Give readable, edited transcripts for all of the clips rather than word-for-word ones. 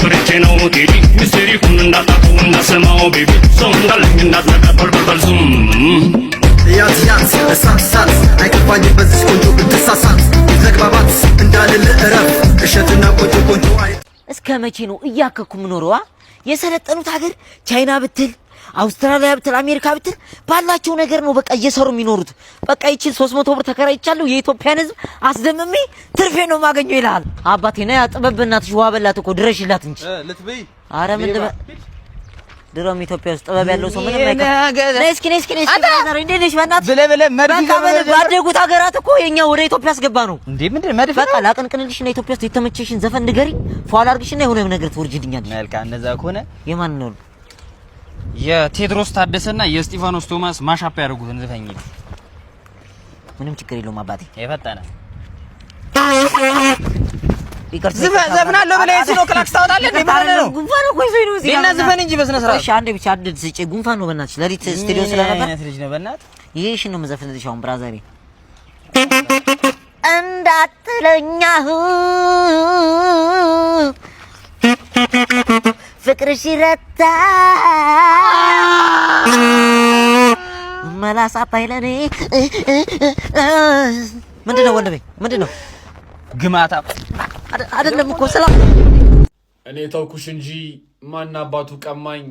ነው ቴዲ ሚስጥር ይሁን እንዳታውቁ እንዳሰማው ቤቢ ሰው እንዳለኝ እንዳትነቃበል በልዙም ያዝ ያዝ እሳት አይከፋኝ በዚህ ቆንጆ ብትሳሳት ተግባባት እንዳልል እረፍ እሸትና ቆንጆ እስከ መቼ ነው እያከኩ ምኖረዋ? የሰለጠኑት ሀገር ቻይና ብትል አውስትራሊያ ብትል አሜሪካ ብትል ባላቸው ነገር ነው በቃ እየሰሩ የሚኖሩት። በቃ ይቺ 300 ብር ተከራይቻለሁ የኢትዮጵያን ህዝብ አስደምሜ ትርፌ ነው ማገኘው ይላል አባቴ። ነው ያጥበብናት ሸዋ በላት እኮ ድረሽላት እንጂ ልትበይ። አረ ምን ድሮም ኢትዮጵያ ውስጥ ጥበብ ያለው ሰው ምንም አይቀር። ነስኪ አታዘር እንዴ ነሽ በእናትህ ብለበለ መድፍ ባደጉት ሀገራት እኮ የኛ ወደ ኢትዮጵያ አስገባ ነው እንዴ? ምንድነው መድፍ? በቃ ላቀንቅንልሽ እና ኢትዮጵያ ውስጥ የተመቸሽን ዘፈን ንገሪ ፏል አድርግሽና የሆነ ነገር ትወርጅልኛለሽ። መልካም እንደዛ ከሆነ የማን ነው? የቴድሮስ ታደሰና የስቲፋኖስ ቶማስ ማሻፕ ያደርጉትን ዘፈኝ። ምንም ችግር የለውም አባቴ የፈጠነ ዘፍናለሁ ብለህ እዚህ ነው ክላክስ ታወጣለህ እንዴ? ማለት ነው ጉንፋን እኮ ይዞኝ ነው እዚህ ጋር ዘፈን እንጂ በስነ ስርዓት። እሺ አንዴ ብቻ አድድ ስጪ። ጉንፋን ነው በእናትሽ ለሊት ስቱዲዮ ስለነበር አይነት ልጅ ነው በእናትህ። ይሄሽ ነው መዘፍንልሽ አሁን ብራዘሬ እንዳትለኛሁ ፍቅርሽ ይረታ መላሳት አይለኔ ምንድነው ወንድሜ ምንድነው? ግማታ አይደለም እኮ ሰላም እኔ ተውኩሽ እንጂ ማን አባቱ ቀማኝ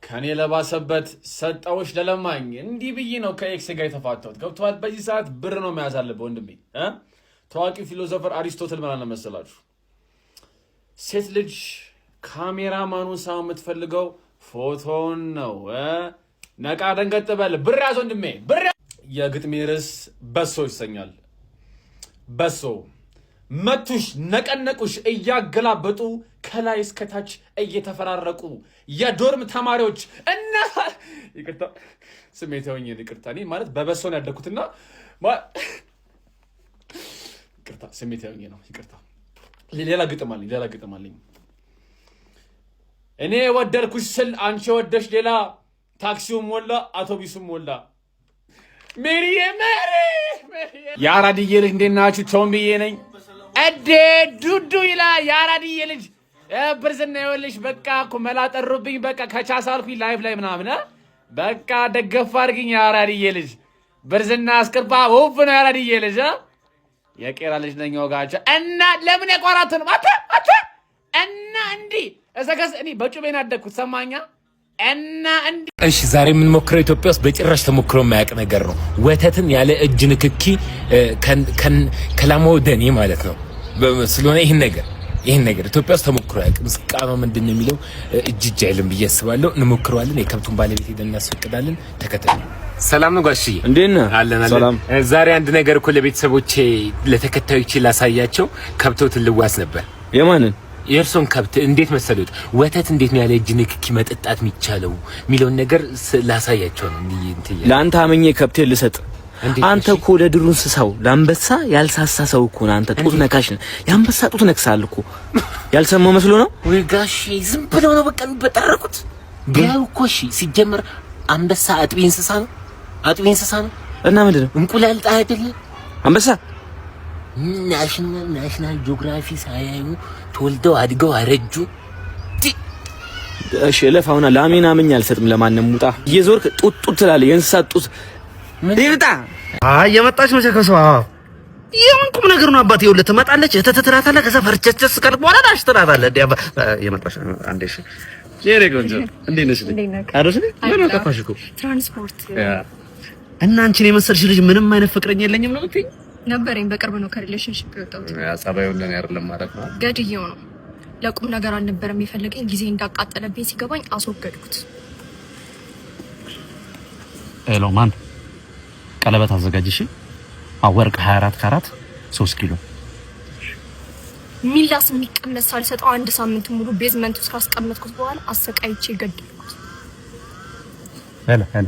ከኔ ለባሰበት ሰጣውሽ ለለማኝ። እንዲህ ብዬ ነው ከኤክስ ጋር የተፋታሁት። ገብቷል? በዚህ ሰዓት ብር ነው የሚያሳልፈው ወንድሜ። ታዋቂው ፊሎሶፈር አሪስቶትል ምን አለ መሰላችሁ? ሴት ልጅ ካሜራማኑን ሳይሆን የምትፈልገው ፎቶውን ነው። ነቃ ደንገጥ በል። ብር ያዝ ወንድሜ ብር። የግጥሜ ርዕስ በሶ ይሰኛል። በሶ መቱሽ ነቀነቁሽ እያገላበጡ ከላይ እስከታች እየተፈራረቁ የዶርም ተማሪዎች እና ይቅርታ ስሜታውኝ ይቅርታ እኔ ማለት በበሶ ነው ያደኩትና ይቅርታ ስሜታውኝ ነው ይቅርታ። ሌላ ግጥም አለኝ እኔ ወደድኩሽ ስል አንቺ ወደሽ ሌላ ታክሲውም ሞላ አውቶቡስም ሞላ። ሜሪዬ የአራድዬ ልጅ እንዴት ናችሁ? ቶምብዬ ነኝ። እዴ ዱዱ ይላል የአራድዬ ልጅ ብርዝና ይኸውልሽ በቃ እኮ መላ ጠሩብኝ። በቃ ከቻሳልኩኝ ላይፍ ላይ ምናምን በቃ ደገፍ አድርግኝ የአራድዬ ልጅ ብርዝና አስቀርባ ውብ ነው የአራድዬ ልጅ የቄራ ልጅ ነኝ ወጋቸው እና ለምን የቋራቱን አታ እና እንዲህ እሰከስ እኔ በጩቤን አደኩት ሰማኛ እና እንዲህ። እሺ ዛሬ የምንሞክረው ኢትዮጵያ ውስጥ በጭራሽ ተሞክሮ የማያውቅ ነገር ነው። ወተትን ያለ እጅ ንክኪ ከላሞ ደኔ ማለት ነው። ስለሆነ ይሄን ነገር ኢትዮጵያ ውስጥ ተሞክሮ አያውቅም። ስቃማ ምንድነው የሚለው እጅ አይልም ብዬ አስባለሁ። እንሞክረዋለን። የከብቱን ባለቤት ሄደን እናስፈቅዳለን። ተከተሉ። ሰላም ነው ጋሽዬ? እንዴት ነህ? አለን። ዛሬ አንድ ነገር እኮ ለቤተሰቦቼ ለተከታዮቼ ላሳያቸው ከብቶትን ልዋስ ነበር። የማንን? የእርሶን ከብት። እንዴት መሰሉት? ወተት እንዴት ነው ያለ እጅ ንክኪ መጠጣት የሚቻለው የሚለውን ነገር ላሳያቸው ነው። ለአንተ አመኘ ከብቴን ልሰጥ። አንተ እኮ ለድሩ እንስሳው ለአንበሳ ያልሳሳ ሰው እኮ ነው። አንተ ጡት ነካሽ ነህ። የአንበሳ ጡት ነክሳል እኮ ያልሰማው መስሎ ነው ወይ ጋሼ? ዝም ብለው ነው በቃ የሚበጣረቁት። ቢያው እኮ እሺ፣ ሲጀመር አንበሳ አጥቢ እንስሳ ነው እና ምንድነው እንቁላል ጣይ አይደለም አንበሳ። ናሽናል ጂኦግራፊ ሳያዩ ተወልደው አድገው አረጁ። እሺ ለፋውና ላሜና ምን አልሰጥም ለማንም ሙጣ እየዞርክ ጡት ትላለህ። የእንስሳት ጡት ይርጣ። የመጣች መቸከሷ የምንቁም ነገር ነው አባቴ። ይኸውልህ ትመጣለች ተተትራታለህ ከዛ ፈርቸቸስ ካልክ በኋላ ዳሽ ትራታለህ። የመጣች አንዴ እሺ ጄሬ ጎንጆ እንዴት ነሽ? አረሽ ምን አጣፋሽ እኮ ትራንስፖርት እና አንቺን የመሰልሽ ልጅ ምንም አይነት ፍቅረኛ የለኝም ነው እንዴ? ነበረኝ። በቅርብ ነው ከሪሌሽንሺፕ የወጣሁት። ጸባዩን ለኔ አይደለም ማለት ነው። ገድዬው ነው። ለቁም ነገር አልነበረም የሚፈልገኝ። ጊዜ እንዳቃጠለብኝ ሲገባኝ አስወገድኩት። ሄሎ ማን ቀለበት አዘጋጅሽ? ወርቅ 24 ካራት 3 ኪሎ ሚላስ የሚቀመስ ሳልሰጠው አንድ ሳምንት ሙሉ ቤዝመንት ውስጥ ካስቀመጥኩት በኋላ አሰቃይቼ ገደልኩት። ሄሎ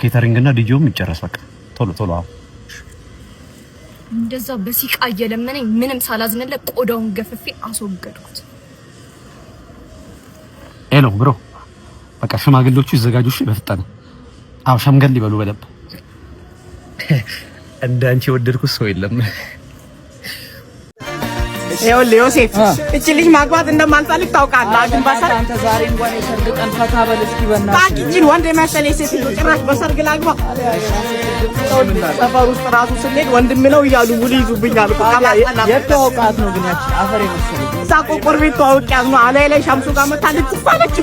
ኬተሪንግ እና ዲጂውም ይጨረስ። በቃ ቶሎ እንደዛ በሲቃ እየለመነኝ ምንም ሳላዝንለት ቆዳውን ገፍፌ አስወገድኩት። ሄሎ ብሮ በቃ ሽማግሌዎቹ ይዘጋጁሽ በፍጠነ። ሸምገል ይበሉ በደብ። እንዳንቺ ወደድኩት ሰው የለም። ይኸውልህ ዮሴፍ እቺ ልጅ ማግባት እንደማልፈልግ ታውቃለህ። ግን በሰርግ አንተ ዛሬ እንኳን የሰርግ ቀን ፈታ በል እስኪ በእናትህ ታቂችን ወንድ መሰለኝ ሴት ጭራሽ በሰርግ ላግባ። ሰፈር ውስጥ ራሱ ስንሄድ ወንድም ነው እያሉ ውል ይዙብኛል። የተዋወቃት ነው ግን ያቺ አፈር የመሰለኝ እዛ ቆቆር ቤት ተዋውቂያት ነው አላይ ላይ ሻምሱ ጋር መታለች ትባለች።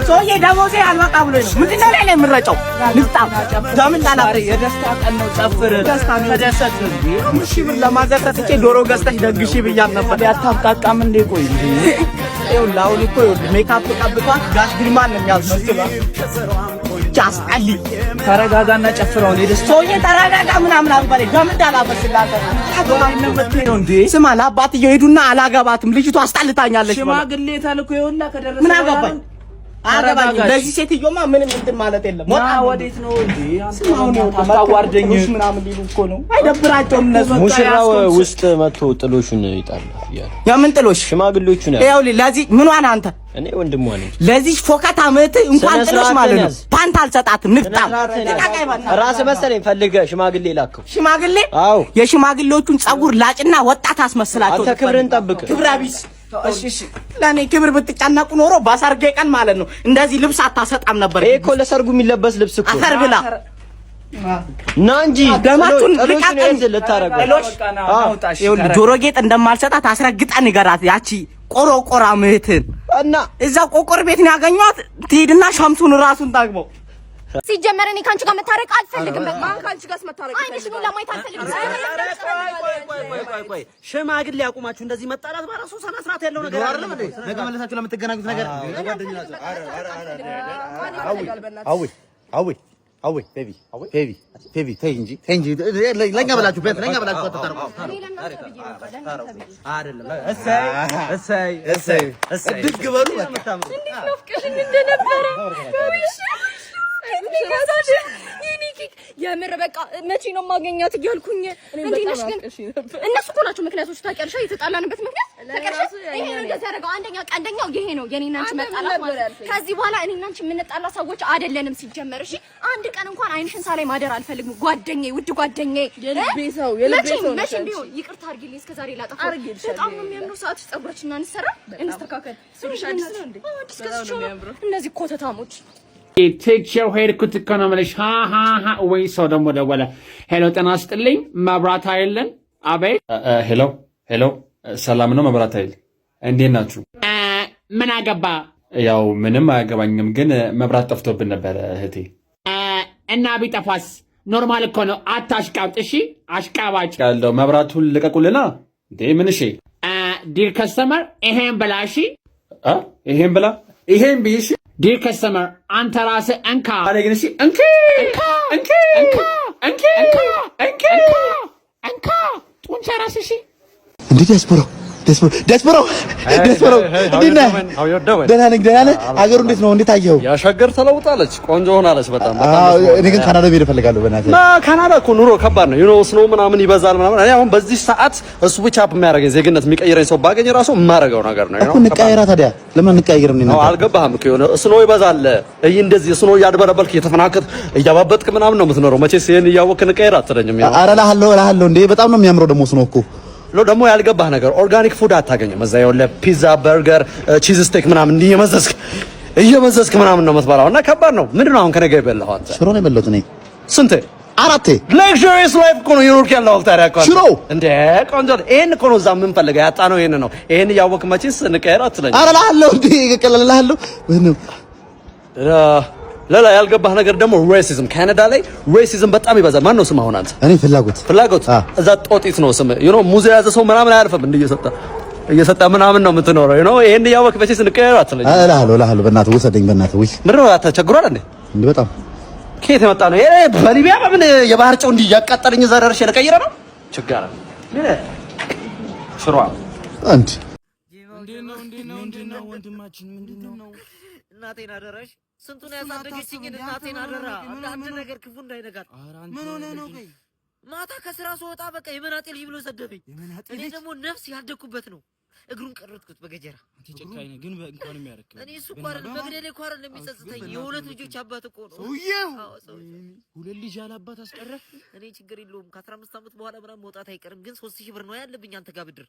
ሰውዬ ደሞዜ አልበቃ ብሎኝ ነው። ምንድነው ላይ ላይ የምረጨው? ንፍጣ ዳምን ጣላሪ የደስታ ቀን ነው ጨፍር ተደሰት። እሺ ብር ለማዘፍረት እቼ ዶሮ ገዝተሽ ደግሺ ብያት ነበር። ያታብቃቃም እንዴ? ቆይ እንዴ ይኸውልህ አሁን እኮ ሜካፕ ቀብቷት ጋሽ ግሪማን ነው የሚያስመስለው። ጃስአሊ ተረጋጋና ጨፍረው። የደስታ ሰውዬ ተረጋጋ ምናምን አልባሌ ዳምን ጣላበስላተ ነው እንዴ? ስማ ለአባትየው ሄዱና አላገባትም ልጅቷ አስጠልታኛለች። ሽማግሌ ተልኮ ይኸውልህ ከደረሰ ምን አገባኝ አገባኝ። ለዚህ ሴትዮማ ምንም እንትን ማለት የለም። ወዴት ነው እንዴ? ስማውን አታዋርደኝ ምናምን ሊሉ እኮ ነው። አይደብራቸውም እነሱ። ሙሽራው ውስጥ መጥቶ ጥሎሹን ይጣል ይያል። የምን ጥሎሽ? ሽማግሌዎቹ ነው። ይኸውልህ ለዚህ ምን ዋና አንተ? እኔ ወንድሟ ነኝ። ለዚህ ፎከታ ምት እንኳን ጥሎሽ ማለት ነው ፓንት አልሰጣትም። ንፍጣ ራስ መሰለኝ ፈልገ ሽማግሌ ላከው። ሽማግሌ? አዎ የሽማግሌዎቹን ጸጉር ላጭና ወጣት አስመስላቸው። አንተ ክብርን ጠብቅ። ክብረ ቢስ እሺ ለኔ ክብር ብትጫናቁ ኖሮ ባሰርጌ ቀን ማለት ነው እንደዚህ ልብስ አታሰጣም ነበር። ይሄ እኮ ለሰርጉ የሚለበስ ልብስ እኮ አፈር ብላ ና እንጂ ደማቱን ልቃቀም ልታረጋው። ይኸውልህ ጆሮ ጌጥ እንደማልሰጣት አስረግጠህ ንገራት። ያቺ ቆሮቆራ ምህትን እና እዛ ቆቆር ቤት ነው ያገኘኋት። ትሄድና ሸምሱን ራሱን ታግበው። ሲጀመር እኔ ካንቺ ጋር መታረቅ አልፈልግም። በቃ ካንቺ ጋር መታረቅ አይንሽን ለማየት አልፈልግም። ቆይ ሽማግሌ ያቁማችሁ እንደዚህ መጣላት በራሱ ሰና ስርዓት ያለው ነገር አይደለም እንዴ? ነገ መለሳችሁ ለምትገናኙት ነገር አዊ ቤቢ ተይ እንጂ ለኛ ብላችሁ ተታረቁ አይደለም። እሰይ ድግበሉ በጣም እንዴት ነው ፍቅርሽን እንደነበረ የምር በቃ መቼ ነው ማገኛት እያልኩኝ እንዴት ነሽ ግን እነሱ እኮ ናቸው ምክንያቶች ታውቂያለሽ የተጣላንበት ምክንያት ታውቂያለሽ ይሄ ነው እንደዚህ ያደረገው አንደኛው ይሄ ነው የኔና አንቺ መጣላት ማለት ከዚህ በኋላ እኔና አንቺ የምንጣላ ሰዎች አይደለንም ሲጀመር እሺ አንድ ቀን እንኳን አይንሽን ሳላይ ማደር አልፈልግም ጓደኛዬ ውድ ጓደኛዬ የልቤ ሰው መቼም ቢሆን ይቅርታ አድርጊልኝ እስከዛሬ ላጠፋው በጣም ነው የሚያምረው ሰዓት ፀጉራችንን አንሰራ እንስተካከል ሱሪሻዲስ ነው እንዴ እነዚህ ኮተታሞች ቴክቸው ሄድኩት እኮ ነው የምልሽ። ወይ ሰው ደግሞ ደወለ። ሄሎ ጤና ይስጥልኝ መብራት ኃይልን። አቤት። ሄሎ ሰላም ነው መብራት ኃይል እንዴት ናችሁ? ምን አገባ? ያው ምንም አያገባኝም፣ ግን መብራት ጠፍቶብን ነበረ እህቴ። እና ቢጠፋስ ኖርማል እኮ ነው። አታሽቃብጥ እሺ። አሽቃባጭ ያለው መብራቱን ልቀቁልና እንዴ ምን እሺ። ዲር ከስተመር ይሄን ብላ እሺ። ይሄን ብላ ይሄን ብይሽ ዲር ከስተመር አንተ ራስህ እንካ አለኝ። እሺ እንካ ጡንቻ ራስህ እሺ። እንዴ ዲያስፖራው እንዴት ነህ? ደህና ነህ? አገሩ እንዴት ነው? እንዴት አየኸው? ያሸገር ተለውጣለች፣ ቆንጆ ሆናለች በጣም። እኔ ግን ካናዳ መሄድ እፈልጋለሁ። በእናትህ ካናዳ እኮ ኑሮ ከባድ ነው። ዩኖ ስኖው ምናምን ይበዛል ምናምን። እኔ አሁን በዚህ ሰዓት እሱ ብቻ የሚያደርገኝ ዜግነት የሚቀይረኝ ሰው ባገኝ ራሱ የማደርገው ነገር ነው። እኮ እንቀያየራ። ታዲያ ለምን እንቀያየርም? ነው አልገባህም እኮ የሆነ ስኖው ይበዛል። እንደዚህ ስኖው እያድበረበልክ እየተፈናከት እያባበጥክ ምናምን ነው የምትኖረው። መቼስ ይሄን እያወቅህ እንቀያየር አትለኝም። ኧረ እልሃለሁ እንዴ በጣም ነው የሚያምረው ደግሞ ስኖው እኮ ደግሞ ያልገባህ ነገር ኦርጋኒክ ፉድ አታገኝም። እዛ ይኸውልህ ፒዛ፣ በርገር፣ ቺዝ ስቴክ ምናምን እንዲህ እየመዘዝክ ምናምን ነው የምትበላው እና ከባድ ነው። ምንድን ነው አሁን ከነገ የበላኸው አንተ? ሽሮ ነው የበላሁት እኔ። ስንቴ? 4 ሌክዠሪየስ ላይፍ እኮ ነው የኖርክ ያለው ታዲያ እኮ ሽሮ እንደ ቆንጆ ይሄን እኮ ነው እዛ የምንፈልገው ያጣነው ይሄን ነው። ይሄን እያወቅህ መቼስ እንቀየር አትለኝም። ኧረ እልሃለሁ እንዴ እቀለልልሃለሁ። ሌላ ያልገባህ ነገር ደግሞ ሬሲዝም፣ ካናዳ ላይ ሬሲዝም በጣም ይበዛል። ማን ነው ስም አሁን አንተ? እኔ ፍላጎት እዛ ጦጢት ነው ስም ሙዝ የያዘ ሰው ምናምን አያልፍም። እንደ እየሰጠ ምናምን ነው የምትኖረው። ይሄን እያወቅህ መቼስ እንቀየር አትለኝም። እልሃለሁ በእናትህ ውሰደኝ በእናትህ። ውይ ምንድን ነው ተቸግሯል እንዴ? እንዴ በጣም ከየት የመጣ ነው ይሄ? በሊቢያ በምን የባህር ጨው እንዲህ እያቃጠለኝ እዛ ደርሼ ልቀይረ ነው ችግር ሽሯ አንቺ እንዴት ነው ወንድማችን? ምንድን ነው እናቴን አደራሽ ስንቱን ያሳደገችኝ እናቴን አደራ አንድ ነገር ክፉ እንዳይነጋት። ምን ሆነ ነው? ቆይ ማታ ከስራ ስወጣ በቃ የመናጤ ልጅ ብሎ ሰደበኝ። እኔ ደግሞ ነፍስ ያደኩበት ነው እግሩን ቀረጥኩት በገጀራ። አንተ ጨካኝ ነህ ግን እንኳን የሚያረክ እኔ እሱ እኮ አይደል መግደሌ እኮ አይደል የሚጸጽተኝ የሁለት ልጆች አባት እኮ ነው ሰውዬው። ሁለት ልጅ ያለ አባት አስቀረ። እኔ ችግር የለውም ከ15 ዓመት በኋላ ምናምን መውጣት አይቀርም። ግን 3000 ብር ነው ያለብኝ አንተ ጋር ብድር።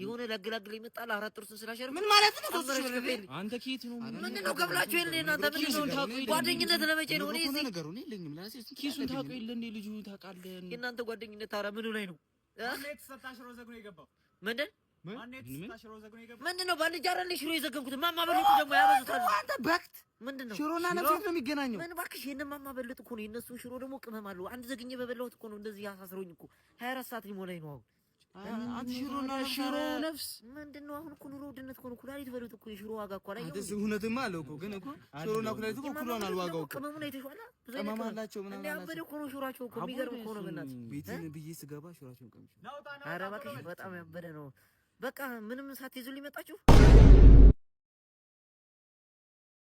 የሆነ ለግላግል ይመጣል 4 ጥርሱን ስላሸርፍ ምን ማለት ነው? 3000 ብር አንተ ኬት ነው? ምን ነው ከብላችሁ የለ እናንተ ምን ነው ጓደኝነት ለመቼ ነው? እኔ እዚህ ነገሩ እኔ የለኝም ላሴ ኪሱን ታውቀው የለ እንዴ ልጁ ታውቃለህ? የእናንተ ጓደኝነት ታራ ምኑ ላይ ነው? ማንነት ተታሽሮ ዘግኖ የገባው ምንድን ማንነት ተታሽሮ ዘግኖ የገባው ምንድን ነው? ባልንጀራ ላይ ሽሮ የዘገንኩት ማማ በሉት ደግሞ ያበዙታል። አንተ በክት ምንድን ነው ሽሮና ነፍስ ነው የሚገናኘው? ምን እባክሽ የእነ ማማ በሉት እኮ ነው። የእነሱ ሽሮ ደግሞ ቅመም አለው። አንድ ዘግኜ በበላሁት እኮ ነው እንደዚህ ያሳስረውኝ እኮ 24 ሰዓት ሊሞላኝ ነው አሁን። አንተ ሽሮ ነፍስ ምንድን ነው? አሁን እኮ ኑሮ ውድነት እኮ ነው። ኩላሊት በሉት እኮ የሽሮ ዋጋ እኮ ላይ አንተ እውነትማ አለው እኮ ግን እኮ ሽሮና ኩላሊት እኮ እኩል ሆኗል ዋጋው እኮ። ቅመሙ ነው የተሻለ ብዙ ቅመም አላቸው ምናምን አላቸው። ያበደ እኮ ነው ሽሮአቸው እኮ የሚገርም እኮ ነው። በእናትህ ቤትን ብዬ ስገባ ሽሮአቸውን ቀምሽ። ኧረ እባክሽ በጣም ያበደ ነው። በቃ ምንም ሳትይዙልኝ መጣችሁ።